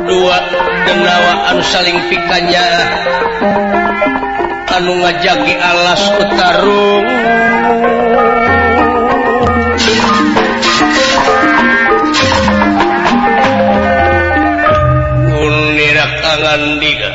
dua denawa anu saling pikanya anu ngajagi alas utarung unirak angan diga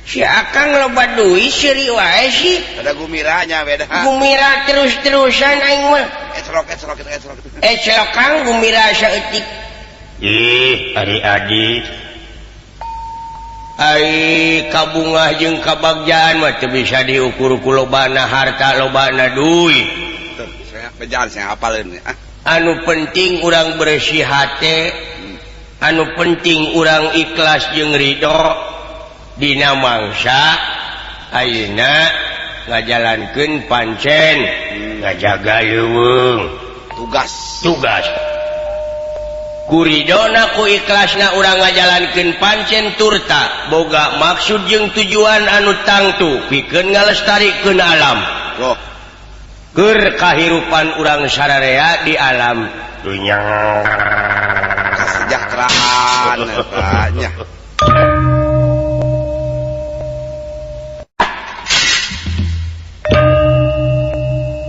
si akang loba duit seri wae sih ada gumiranya beda gumira terus-terusan aing mah ecelok kang gumira saeutik adik-adik ai kabungah jeung kabagjaan mah teu bisa diukur ku lobana harta lobana duit tuh saya bejar saya hafaleun anu penting urang bersih hate anu penting urang ikhlas jeung ridho dina mangsa ayeuna ngajalankeun pancen ngajaga leuweung tugas kuridona ku ikhlasna urang ngajalankeun pancen turta boga maksud jeung tujuan anu tangtu pikeun ngalestarikeun alam keur kahirupan urang sararea di alam dunya kesejahteraan banyak.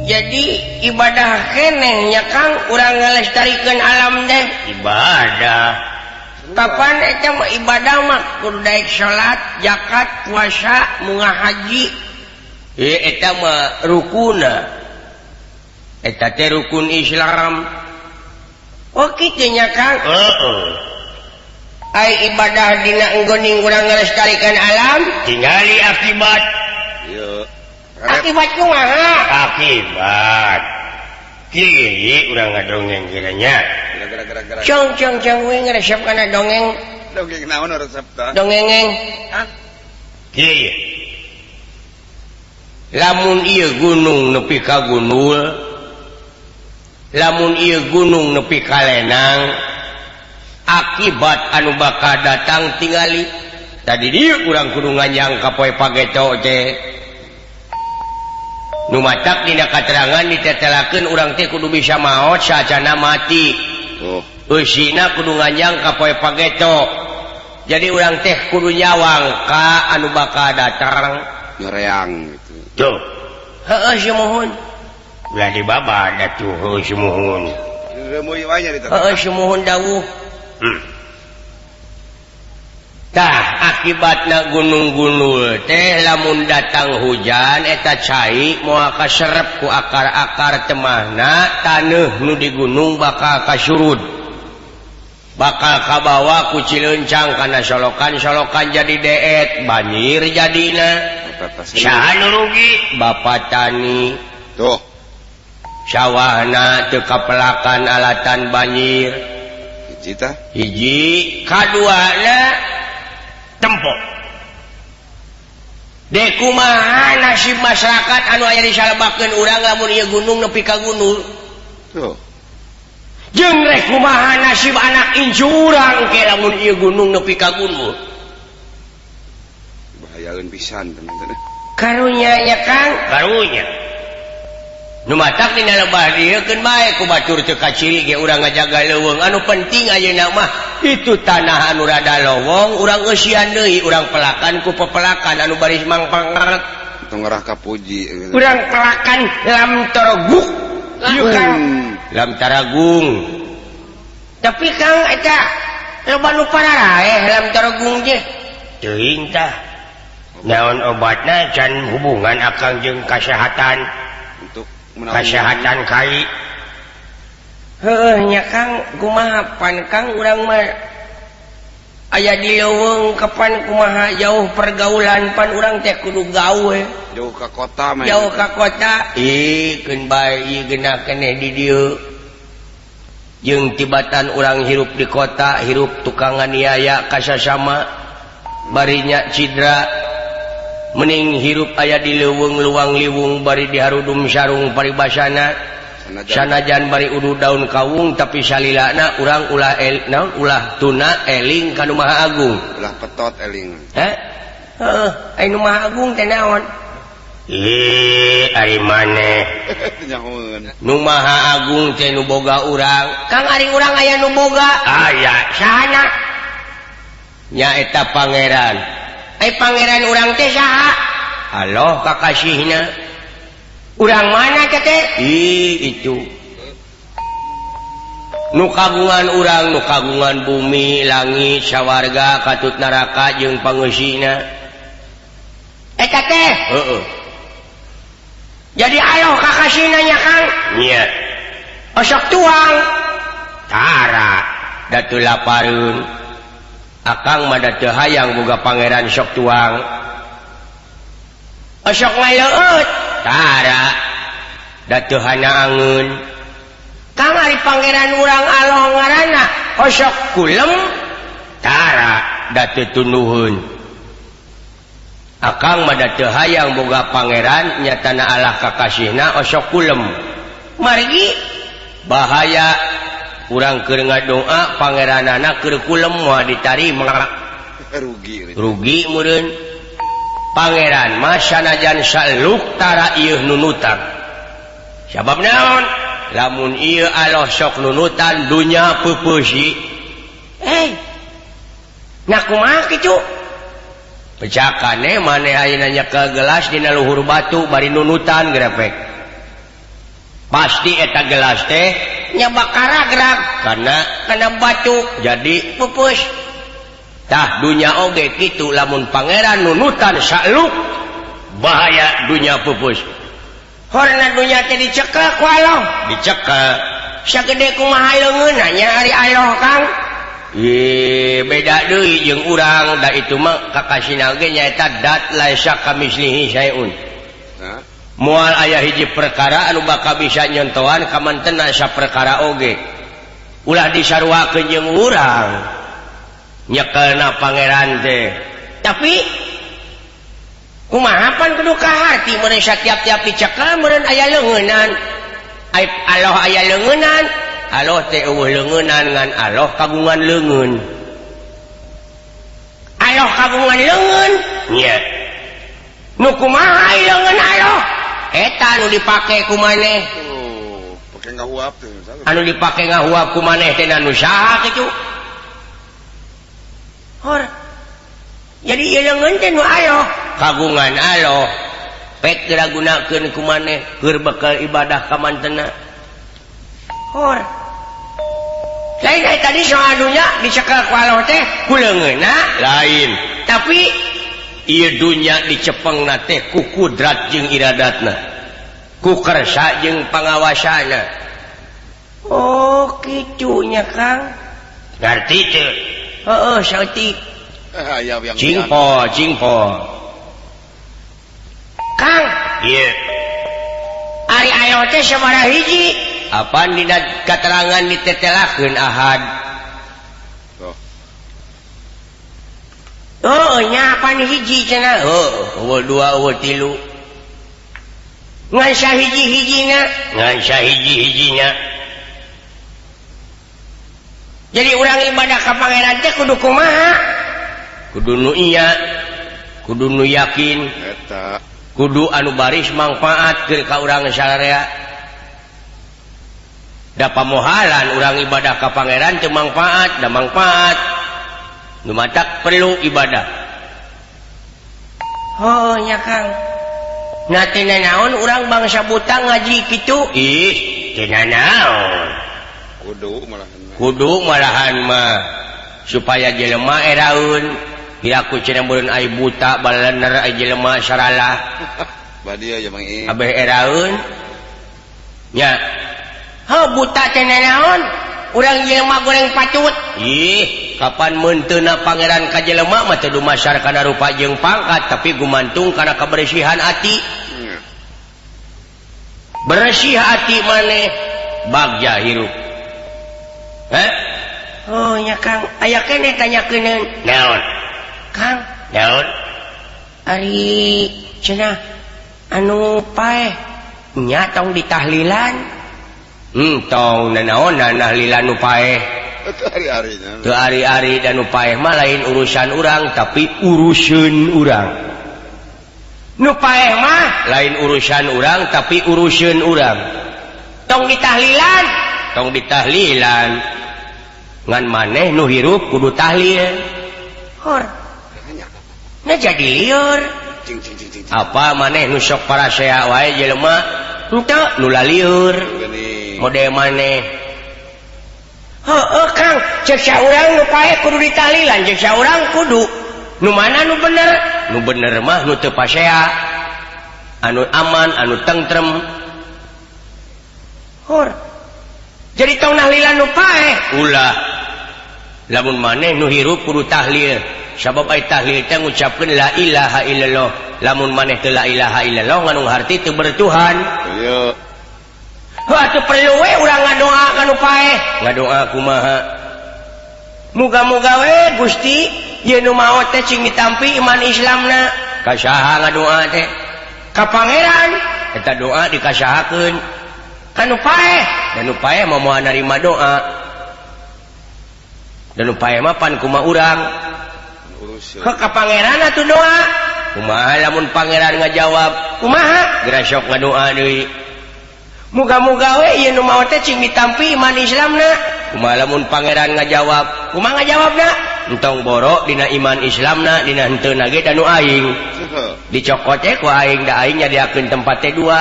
Jadi ibadah keneh nya Kang urang ngalestarikeun alam teh ibadah kapan eta mah ibadah mah kudu daek salat zakat puasa munggah haji eta mah rukuna eta teh rukun Islam oh kitu nya Kang ai ibadah dina enggoning urang ngalestarikeun alam tingali akibat akibat kumaha akibat kieu urang ngadongeng kiranya cong we ngaresep kana dongeng naon resep tah dongengeng kieu lamun ieu gunung nepi ka gunul lamun ieu gunung nepi ka lenang akibat anu bakal datang tingali tadi dieu urang kudu nganyang ka poe pageto teh nu matak dina katerangan ditetelakeun urang teh kudu bisa maot saacana mati eusina kudu nganyang ka poe pageto jadi urang teh kudu nyawang ka anu bakal datang nyoreang gitu tuh heuh sumuhun ulah dibabad atuh heuh sumuhun remuy wae nya heuh sumuhun dawuh tah akibatna gunung-gunul teh lamun datang hujan eta cai moal kaserep ku akar-akar temahna taneuh nu di gunung bakal kasurud bakal kabawa ku cileuncang kana solokan-solokan jadi deet banjir jadina saha nu rugi bapa tani tuh sawahna teu kapelakan alatan banjir hiji tah hiji kaduana tempo dek kumaha nasib masyarakat anu aya disalebakeun urang lamun ieu gunung nepi ka gunul tuh jeung rek kumaha nasib anak incu urang ke lamun ieu gunung nepi ka gunul bahayaeun pisan teman-teman karunya nya Kang karunya nu matak dina lebah dieukeun bae ku batur teu kaciri ge urang ngajaga leuweung anu penting ayeuna mah itu tanah anu rada lowong urang eusian deui urang pelakan ku pepelakan anu baris mangpangat tong ngarah ka puji urang pelakan lam toroguk ieu Kang lam taragung tapi Kang eta loba nu pararaeh lam taragung ge teuing tah naon obatna can hubungan akang jeung kasehatan untuk kesehatan kai heuh nya Kang kumaha pan Kang urang mah aya di leuweung kapan kumaha jauh pergaulan pan urang teh kudu gawe jauh ka kota mah jauh ka kota keun bae ieu geuna keneh di dieu jeung tibatan urang hirup di kota hirup tukang aniaya ka sasama bari nya cidra mending hirup aya di leuweung luang liwung bari diharudum sarung paribasana sanajan bari udu daun kawung tapi salilana urang ulah tuna eling ka Nu Maha Agung ulah petot eling ai Nu Maha Agung teh naon ari maneh nyahoeun Nu Maha Agung teh nu boga urang Kang ari urang aya nu boga aya sahana nya eta pangeran pangeran urang teh saha Allah kakasihna urang mana teh itu nu kagungan urang nu kagungan bumi langit sawarga katut neraka jeung pangeusina eta teh jadi Allah kakasihna nya Kang nya osok tuang tara datu lapareun akang mah da teu hayang boga pangeran sok tuang osok ngaleueut tara da teu hanaangeun Kang ari pangeran urang Allah ngaranna osok kulem tara da teu tunduheun akang mah da teu hayang boga pangeran nyatana Allah kakasihna osok kulem margi bahaya urang keur ngadoa pangeranana keur kulem moal ditarima rugi meureun pangeran mah sanajan saluk tara ieu nunutan sabab naon lamun ieu Allah sok nunutan dunya peupeusi nya kumaha kitu pecakane maneh ayeuna nya ke gelas dina luhur batu bari nunutan grepek pasti eta gelas teh nya bakara gerak karena batu jadi pupus tah dunya oge kitu lamun pangeran nunutan saluk bahaya dunya pupus horna dunya teh dicekel ku Allah dicekel sagede kumaha leungeunna nya ari Allah Kang beda deui jeung urang da itu mah kakasina oge nyaeta dat laisa kamislihi syai'un moal aya hiji perkara anu bakal bisa nyontohan kamantena saperkara oge ulah disarwakeun jeung urang nyekelna pangeran teh tapi kumaha pan kudu ka hati mun satiap-tiap dicekel meureun aya leungeunnan Allah aya leungeunnan Allah teh eueuh leungeunnan ngan Allah kagungan leungeun Allah kagungan leungeun nya nu kumaha leungeun Allah eta anu dipake ku maneh pake ngahuap teh anu dipake ngahuap ku maneh teh anu saha kitu hor jadi ieu leungeun teh nu Allah kagungan Allah pek diragunakeun ku maneh keur bakal ibadah ka mantena hor lain tadi soal dunya dicekel ku Allah teh ku leungeunna lain tapi ieu dunya dicepengna teh ku kudrat jeung iradatna ku kersa jeung pangawasana oh kitu nya Kang ngarti teu heeh saeutik cingpo Kang ieu ari aya teh sabaraha hiji apaan dina katerangan ditetelakeun ahad nya apaan hiji cenah eueuh dua eueuh tilu ngan sahiji-hijina jadi urang ibadah ka pangeran teh kudu kumaha kudu nu iya kudu nu yakin eta kudu anu baris manfaat keur ka urang sararea da pamohalan urang ibadah ka pangeran teu manfaat da manfaat nu matak perlu ibadah oh nya Kang na tina naon urang bangsa buta ngaji kitu ih tina naon kudu malahan mah supaya jelema eraeun hiraku cenah meureun ai buta balener ai jelema saralah badia ya Mang I abeh eraeun nya buta cenah naon urang jelema goreng patut ih kapan menteuna pangeran ka jelema mah teu dumasar kana rupa jeung pangkat tapi gumantung kana kabersihan ati bersih hati maneh bagja hirup oh nya Kang aya keneh tanyakeun naon Kang naon ari cenah anu paeh nya tong ditahlilan tong nanaon nahlila nu paeh Itu hari-harinya. teu ari-ari dan nu paeh mah lain urusan urang tapi urusan urang nu paeh mah lain urusan urang tapi urusan urang tong ditahlilan ngan maneh nu hirup kudu tahlil hor na jadi lieur Cing cing cing cing. apa maneh nu sok parasea wae jelema henteu nu lalieur Gini. mode maneh heueuh Kang ceuk saurang nu paeh kudu ditahlilan ceuk saurang kudu nu mana nu bener mah nu teu pasea anu aman anu tentrem hor jadi tong nahlilan nu paeh ulah lamun maneh nu hirup kudu tahlil sabab ai tahlil teh ngucapkeun la ilaha illallah lamun maneh teu la ilaha illallah nganu harti teu bertuhan Iya. atuh perlu we urang ngadoa ka nu paeh ngadoa kumaha muga-muga we Gusti ye nu maot teh cing ditampi iman Islamna ka saha ngadoa teh ka pangeran eta doa dikasahakeun ka nu paeh dan nu paeh mah moal narima doa dan nu paeh mah pan kumaha urang Urus. ka pangeran atuh doa kumaha lamun pangeran ngajawab kumaha geura sok ngadoa deui muga-muga we ieu nu maot teh cing ditampi iman Islamna kumaha lamun pangeran ngajawab kumaha ngajawabna entong borok dina iman Islamna dina henteu na ge da nu aing dicokot teh ku aing da aing nyadiakeun tempat teh dua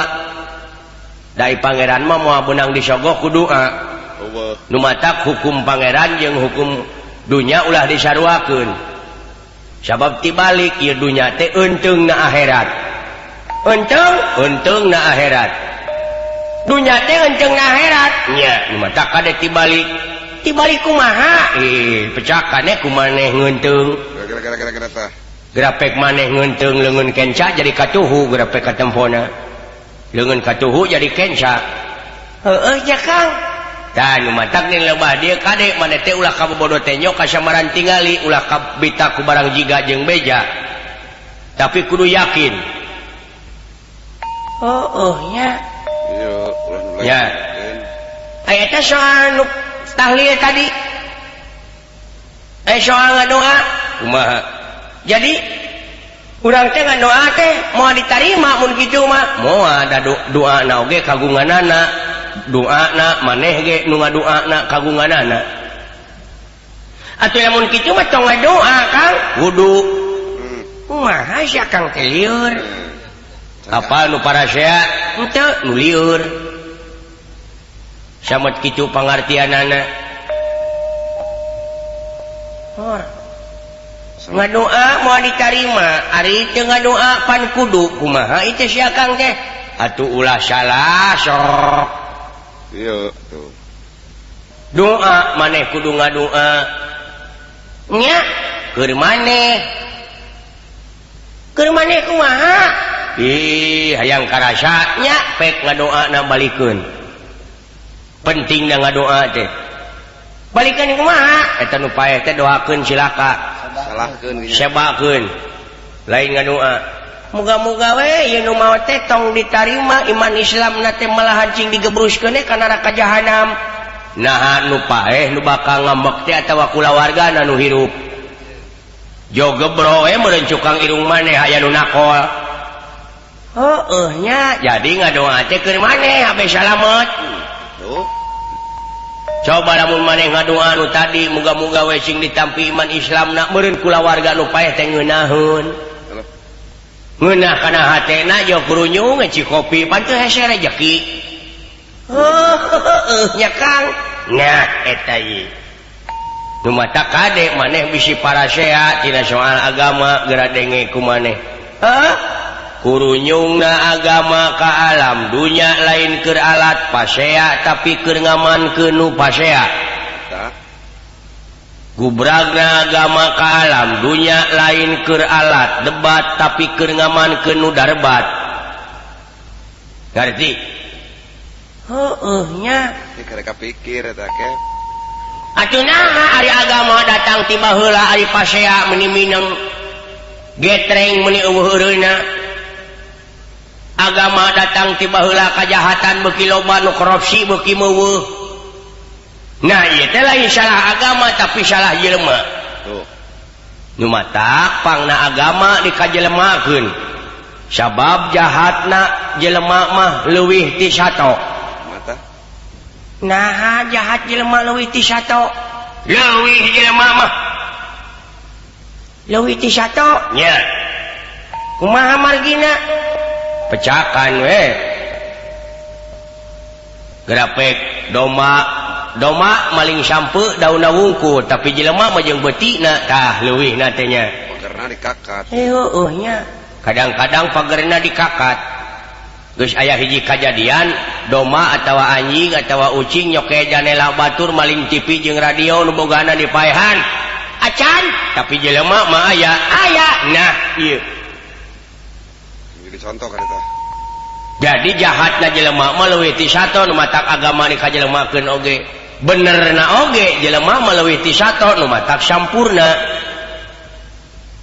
dai pangeran mah moal beunang disogok ku doa Allah. nu matak hukum pangeran jeung hukum dunya ulah disaruakeun sabab tibalik ieu dunya teh eunteung na akhirat eunteung na akhirat dunya teh eunteung na akhirat nya nu matak kade tibalik kumaha pecakannya kumaneh ngeunteung Gara-gara tah. grapek maneh ngeunteung leungeun kenca jadi katuhu grapek katempona leungeun katuhu jadi kenca heueuh nya Kang tah nu matak nih lebah dieu kade maneh teh ulah kabobodo teh nyok ka samaran tingali ulah kabita ku barang jiga jeung beja tapi kudu yakin nya Iya, ulah nu Ya. aya teh soal nu tahlil tadi soal ngadoa kumaha jadi urang teh ngadoa teh moal ditarima mun kitu mah moal ada doana oge kagunganana doana maneh ge nu ngadoana kagunganana atuh lamun kitu mah tong ngadoa Kang kudu kumaha sia Kang teh lieur apa nu parasea henteu nu lieur samet kitu pangartianana ngadoa moal ditarima ari teu ngadoa pan kudu kumaha ieu sia Kang teh atuh ulah salah sok Iya, tuh. doa maneh kudu ngadoa nya keur maneh kumaha hayang karasa nya pek ngadoa na balikeun penting na ngadoa teh balikeun kumaha eta nu paeh teh doakeun cilaka Salahkeun gitu. sebakeun lain ngadoa muga-muga we ieu nu maot teh tong ditarima iman Islamna teh malahan cing digebruskeun ka neraka jahanam nah nu paeh nu bakal ngambek teh atawa kulawargana nu hirup jo gebro we meureun cukang irung maneh aya nu nakol nya jadi ngadoa teh keur maneh abe salamet Tuh. coba lamun maneh ngadoa nu tadi muga-muga we sing ditampi iman Islamna meureun kulawarga nu paeh teh ngeunaheun ngeunah kana hatena jo kurunyung ngeci kopi pan teu hese rejeki nya Kang nah eta ieu nu mata kade maneh bisi parasea tina soal agama geura denge ku maneh kurunyungna agama ka alam dunya lain keur alat pasea tapi keur ngamankeun nu pasea Tah. gubragna agama ka alam dunya lain keur alat debat tapi keur ngamankeun nu darbat ngarti nya Ini karek pikir eta ke. atuh naha ari agama datang ti baheula ari pasea meuni mineng getreng meuni eueuh heureuna agama datang tiba heula kajahatan beuki loba nu korupsi beuki meuweuh. Nah ieu teh lain salah agama tapi salah jelema. Tuh. Nu matak pangna agama dikajelemakeun. Sabab jahatna jelema mah leuwih ti sato. Mata. Nah jahat jelema leuwih ti sato. Leuwih jelema mah leuwih ti sato. Nya. Kumaha margina? Pecakan we. Grapek doma maling sampeu daunna wungkul tapi jelema mah jeung beutina tah leuwihna teh nya. Karena dikakat. Heueuh nya. Kadang-kadang pagerna dikakat. Geus aya hiji kajadian doma atawa anjing atawa ucing nyoke janela batur maling TV jeung radio nu bogana dipaehan. Acan tapi jelema mah aya. Nah ieu. Jadi contoh kan eta. Jadi jahatna jelema mah leuwih ti sato nu matak agama dikajelemakeun oge. Benerna oge jelema mah leuwih ti sato nu matak sampurna.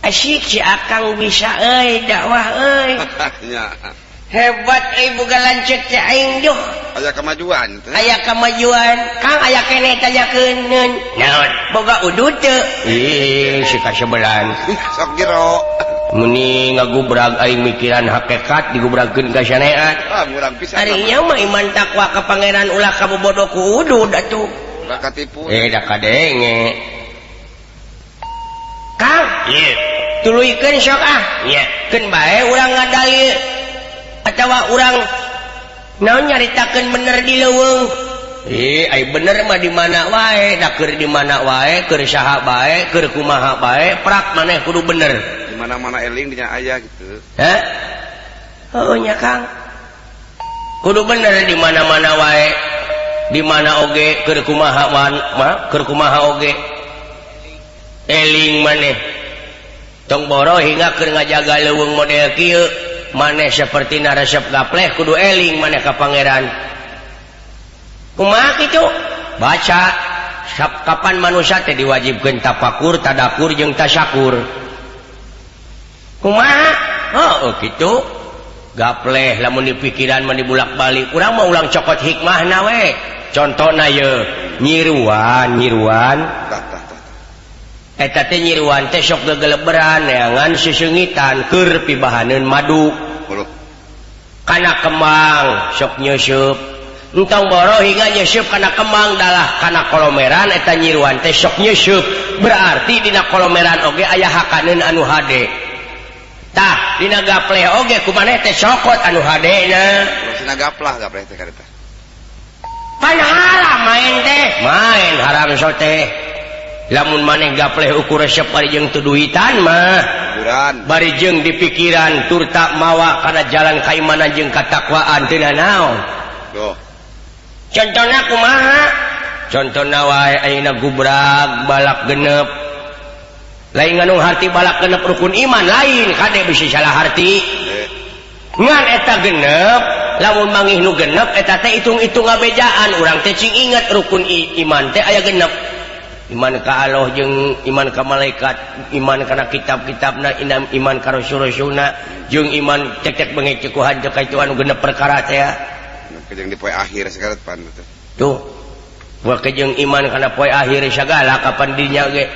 Asyik si akang bisa euy dakwah euy. Nya. Hebat euy boga lanceut teh aing duh. Aya kemajuan teh. Aya kemajuan. Kang aya keneh tanyakeun naon? Boga udud teu? Ih si kasebelan. Sok jero. Muni ngagubrag aing mikiran hakikat digubragkeun ka syariat. Ah, murang pisan. Ari nya mah iman takwa ka pangeran ulah kabobodo ku udud atuh. Ulah katipu. Da kadenge. Kang, Ieu. tuluykeun sok ah. Nya. Keun bae urang ngadalil atawa urang naon nyaritakeun bener di leuweung. Ai bener mah di mana wae, da keur di mana wae, keur saha bae, keur kumaha bae, prak maneh kudu bener. Di mana-mana eling dinya aya gitu. Hah? Oh nya Kang. Kudu bener di mana-mana wae. Di mana oge keur kumaha keur kumaha oge. Eling maneh. Tong boro hingga keur ngajaga leuweung model kieu, maneh saperti resep gapleh kudu eling maneh ka pangeran. Kumaha kitu? Baca kapan manusia teh diwajibkeun tafakur, tadakur jeung tasyakur. Kumaha? Oh kitu. Gapleh lamun dipikiran mah dibulak-balik. Urang mah ulang cokot hikmahna we. Contona ye nyiruan. Eta teh nyiruan teh sok gegeleberan neangan sesengitan keur pibahaneun madu. Kana kembang sok nyeusup. Entong boro hingga nyeusup kana kembang dalah kana kolomeran eta nyiruan teh sok nyeusup. Berarti dina kolomeran oge aya hakaneun anu hade. Tah dina gapleh oge kumaneh teh sokot anu hadena. Terusna gapleh teh kareta. Pan haram main teh. Main haram so teh. Lamun maneh gapleh ukur resep bari jeung teu duitan mah. Hiburan. Bari jeung dipikiran turta mawa kana jalan kaimanan jeung katakwaan teu naon. Tuh. Contona kumaha? Contona wae ayeuna gubrag balak genep. Lain nganung harti balak genep rukun iman lain kade bisi salah harti. Ngan eta genep lamun mangih nu genep eta teh itung-itung ngabejaan urang teh cing inget rukun iman teh aya genep. Iman ka Allah jeung iman ka malaikat, iman kana kitab-kitabna, iman ka rasul-rasulna jeung iman cek-cek bengek cekuhan teh kaitu anu genep perkara teh. Kejeng di poe akhir segala pan teh. Tuh. Wa kejeng iman kana poe akhir sagala kapan dinya ge.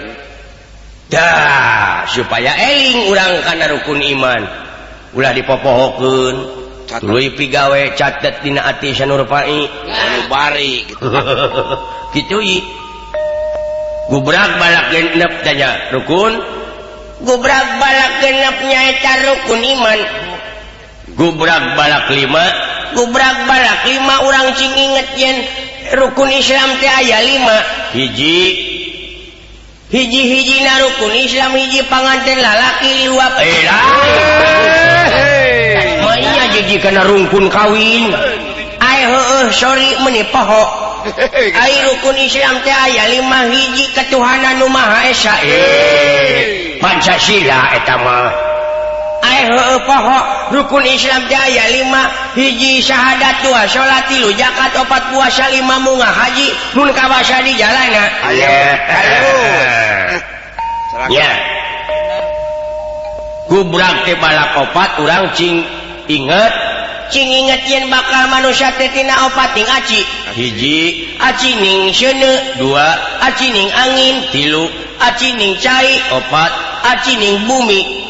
Dah supaya eling urang kana rukun iman. Ulah dipopohokeun. Tuluy pigawe catet dina ati sanurpai Anu bari gitu. Kitu ieu. Gubrag balak genep tanya rukun. Gubrag balak genep nyaeta rukun iman. Gubrag balak 5. Gubrag balak 5 urang cing inget yen rukun Islam teh aya 5. Hiji-hijina rukun Islam hiji panganten lalaki liwat. Mainya jadi kana rungkun kawin. Ai heueuh sorry meuni poho. Ai rukun Islam teh aya 5 hiji ketuhanan nu Maha Esa. Pancasila eta mah. Ai heueuh poho rukun Islam teh aya 5 hiji syahadat 2 salat 3 zakat 4 puasa 5 munggah haji mun kabasa di jalanna. Aya. Ya. Gubrag teh balak 4 urang cing inget cing inget yen bakal manusia teh tina opating aci hiji aci ning seuneu dua aci ning angin tilu aci ning cai opat aci ning bumi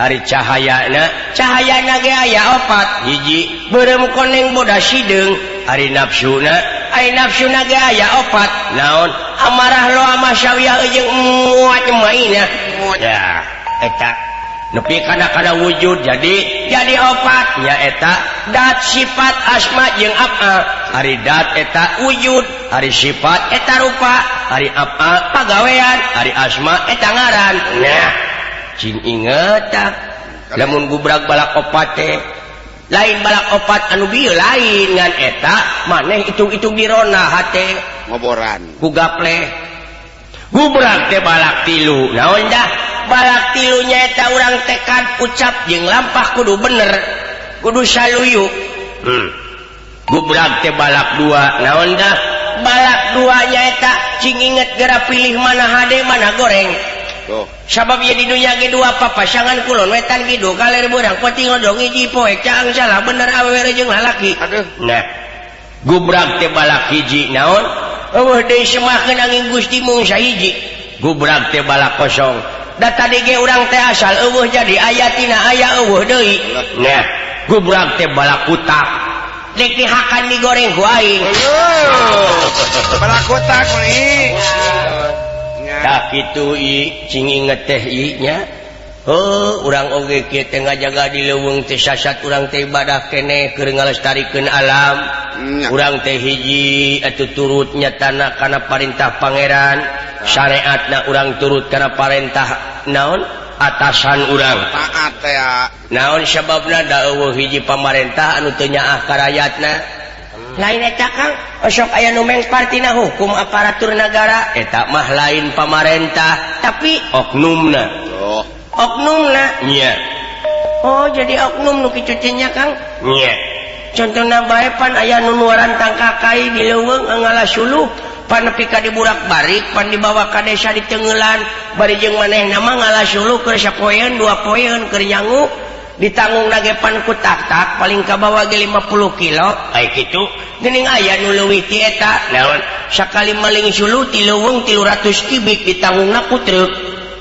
hari cahayana ge aya opat hiji beureum koneng bodas sideung hari nafsuna ge aya opat naon amarah lo ama syawiyah jeung muat maina ya eta nepi kana wujud jadi opat nya eta dat sifat asma jeung af'al hari dat eta wujud hari sifat eta rupa hari af'al pagawean hari asma eta ngaran nah cing inget tah lamun gubrak balak opat teh lain balak opat anu bieu lain ngan eta maneh itung-itung dirona hate ngoboran ku gapleh gubrak teh balak tilu naon dah balak tilunya eta urang tekad ucap jeung lampah kudu bener kudu saluyu gubrak teh balak dua naon dah balak duanya eta cing inget gara pilih mana hade mana goreng tuh sabab ieu di dunya ge dua papasangan kulon wetan kidu kaler beurang peuting ngodong hiji poek caang salah bener awewe jeung lalaki aduh nah gubrak teh balak hiji naon eueuh deui semahkeun angin Gusti mung sahiji gubrak teh balak kosong da tadi ge urang teh asal eueuh jadi aya tina aya eueuh deui nah gubrak teh balak kutak dek dihakan digoreng ku aing balak kutak nih tak kitu i cing inget teh i nya urang oge kieu teh ngajaga di leuweung teh sasat urang teh ibadah keneh keur ngalestarikeun alam urang teh hiji atuh turut nyatana kana parentah pangeran syariatna urang turut kana parentah naon atasan urang taat teh ya naon sababna da eueuh hiji pamarentah anu teu nyaah ka rakyatna lain eta Kang sok aya nu mengpar tina hukum aparatur negara eta mah lain pamarentah tapi oknumna tuh oknumna nya oh jadi oknum nu kitu teh nya Kang nya contohna bae pan aya nu nuaran tangkakai di leuweung ngalasuluh pan nepi ka diburak barik pan dibawa ka desa di Teungelan bari jeung manehna mah ngalasuluh keur sapoeun dua poeun keur nyangu ditanggung nage pan ku tak paling kabawa ge 50 kilo ai kitu geuning aya nu leuwih ti eta naon sakali maling suluh ti leuweung 300 kubik ditanggungna ku truk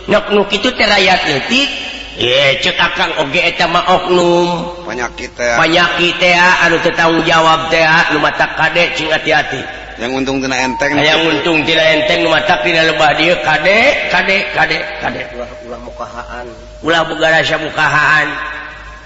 nok nu kitu teh rakyat leutik ye ceuk akang oge eta mah oknum penyakit teh anu teu tanggung jawab teh nu matak kade cing hati-hati yang untung tina enteng yang untung tina enteng nu matak tina lebah dieu kade ulah mukahaan ulah boga rasa mukahaan